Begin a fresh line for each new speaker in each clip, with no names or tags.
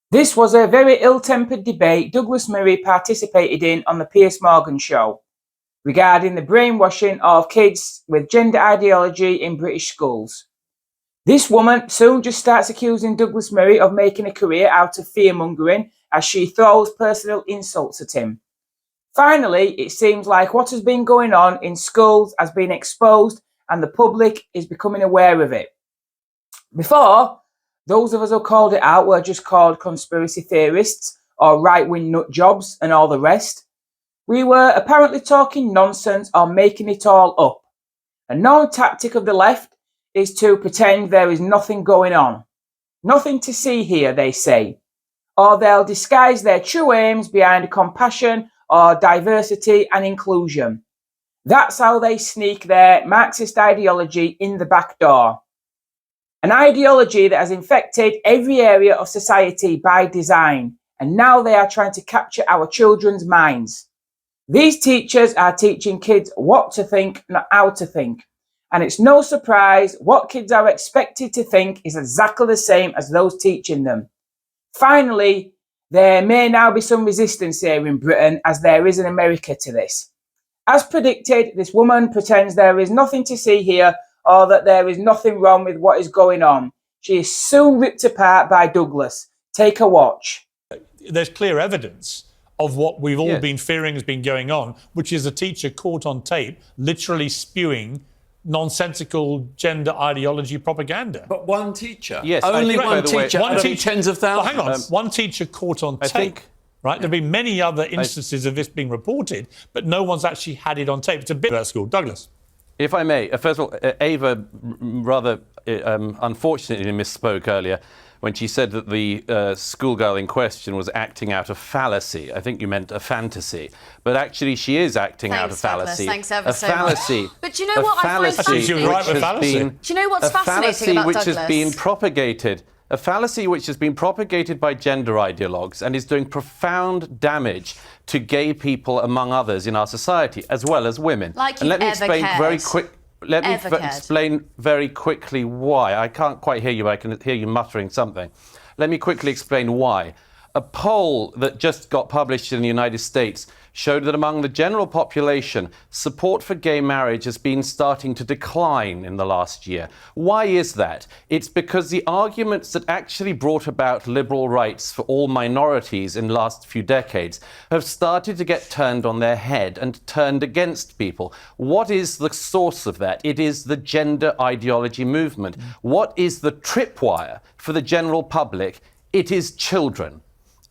This was a very ill-tempered debate Douglas Murray participated in on the Piers Morgan show regarding the brainwashing of kids with gender ideology in British schools. This woman soon just starts accusing Douglas Murray of making a career out of fear-mongering as she throws personal insults at him. Finally, it seems like what has been going on in schools has been exposed and the public is becoming aware of it. Before, those of us who called it out were just called conspiracy theorists or right-wing nut jobs and all the rest. We were apparently talking nonsense or making it all up. A known tactic of the left is to pretend there is nothing going on. Nothing to see here, they say. Or they'll disguise their true aims behind compassion or diversity and inclusion. That's how they sneak their Marxist ideology in the back door. An ideology that has infected every area of society by design, and now they are trying to capture our children's minds. These teachers are teaching kids what to think, not how to think. And it's no surprise what kids are expected to think is exactly the same as those teaching them. Finally, there may now be some resistance here in Britain, as there is in America, to this. As predicted, this woman pretends there is nothing to see here or that there is nothing wrong with what is going on. She is soon ripped apart by Douglas. Take a watch.
There's clear evidence of what we've all been fearing has been going on, which is a teacher caught on tape literally spewing nonsensical gender ideology propaganda.
But one teacher?
Yes.
Only one teacher? One teacher, tens of thousands?
Well, hang on. One teacher caught on tape. Right? There have been many other instances of this being reported, but no one's actually had it on tape. It's a bit about school. Douglas.
If I may, first of all, Ava rather unfortunately misspoke earlier when she said that the schoolgirl in question was acting out of fallacy. I think you meant a fantasy. But actually she is acting out of fallacy.
Thanks ever so
fallacy.
much. But do you know what I find fascinating?
You're right with fallacy.
Do you know what's fascinating about Douglas?
Has been propagated. A fallacy which has been propagated by gender ideologues and is doing profound damage to gay people, among others, in our society, as well as women.
Like
and let me
ever
explain
cared.
very quick. Let me explain very quickly why. I can't quite hear you, but I can hear you muttering something. Let me quickly explain why. A poll that just got published in the United States showed that among the general population, support for gay marriage has been starting to decline in the last year. Why is that? It's because the arguments that actually brought about liberal rights for all minorities in the last few decades have started to get turned on their head and turned against people. What is the source of that? It is the gender ideology movement. What is the tripwire for the general public? It is children.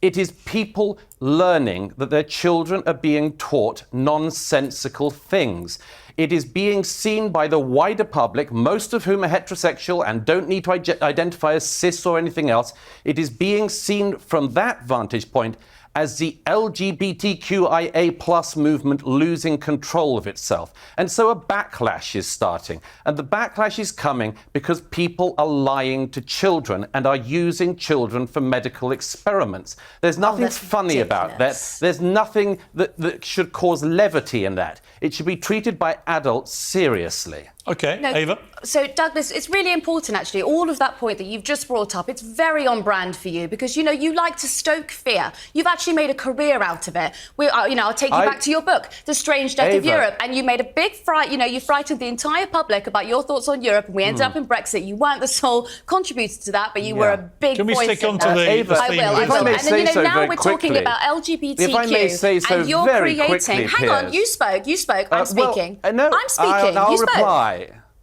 It is people learning that their children are being taught nonsensical things. It is being seen by the wider public, most of whom are heterosexual and don't need to identify as cis or anything else. It is being seen from that vantage point as the LGBTQIA plus movement losing control of itself. And so a backlash is starting. And the backlash is coming because people are lying to children and are using children for medical experiments. There's nothing funny about that. There's nothing that should cause levity in that. It should be treated by adults seriously.
OK, no, Ava?
So, Douglas, it's really important, actually, all of that point that you've just brought up, it's very on brand for you because, you know, you like to stoke fear. You've actually made a career out of it. I'll take you back to your book, The Strange Death of Europe, and you made a big fright, you know, you frightened the entire public about your thoughts on Europe, and we ended up in Brexit. You weren't the sole contributor to that, but you were a big voice.
Can we stick on to the
Ava, I will. And then, you know, now we're talking about LGBTQ,
if I may say so
and you're
very
creating...
quickly,
Hang on, you spoke. I'm speaking.
No,
I'm speaking.
I'll
you spoke.
reply.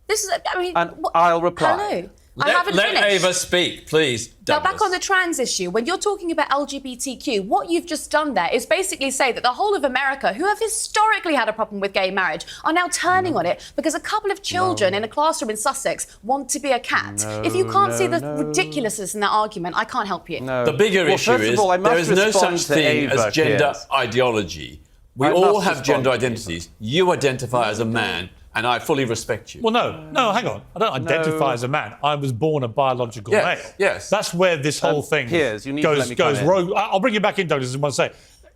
This is, I mean,
I'll reply.
Hello. I haven't finished.
Let Ava speak, please.
Now, back on the trans issue, when you're talking about LGBTQ, what you've just done there is basically say that the whole of America, who have historically had a problem with gay marriage, are now turning on it because a couple of children in a classroom in Sussex want to be a cat. If you can't see the ridiculousness in that argument, I can't help you.
The bigger issue is there is no such thing as gender ideology. We all have gender identities. You identify as a man, and I fully respect you.
Well, no, hang on. I don't identify as a man. I was born a biological male.
Yes.
That's where this whole thing goes rogue. I'll bring you back in, Douglas, as I want to say.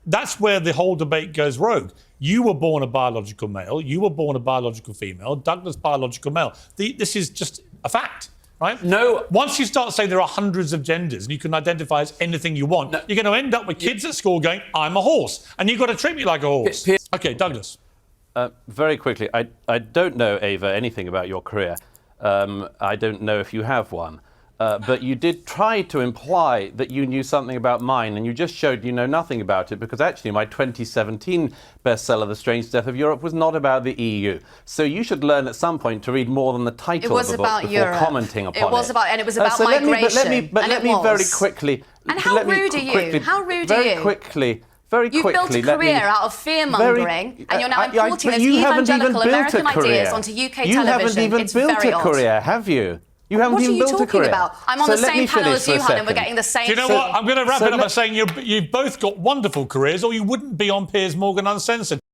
That's where the whole debate goes rogue. You were born a biological male. You were born a biological female. Douglas, biological male. This is just a fact. right?
No.
Once you start saying there are hundreds of genders and you can identify as anything you want, you're going to end up with kids at school going, I'm a horse, and you've got to treat me like a horse. OK, Douglas.
Very quickly, I don't know, Ava, anything about your career. I don't know if you have one. But you did try to imply that you knew something about mine, and you just showed you know nothing about it, because actually my 2017 bestseller, The Strange Death of Europe, was not about the EU. So you should learn at some point to read more than the title of the book before commenting upon it.
It was about migration.
Let me very quickly...
And how rude are you? How rude are you?
Very quickly... You've
built a career out of fear-mongering, and you're now importing those evangelical American ideas onto UK television.
You haven't even built a career, have you? You haven't even built a career.
What are you talking about? I'm on the same panel as you, Hun, and we're getting the same...
Do you know what? I'm going to wrap it up by saying you've both got wonderful careers, or you wouldn't be on Piers Morgan Uncensored.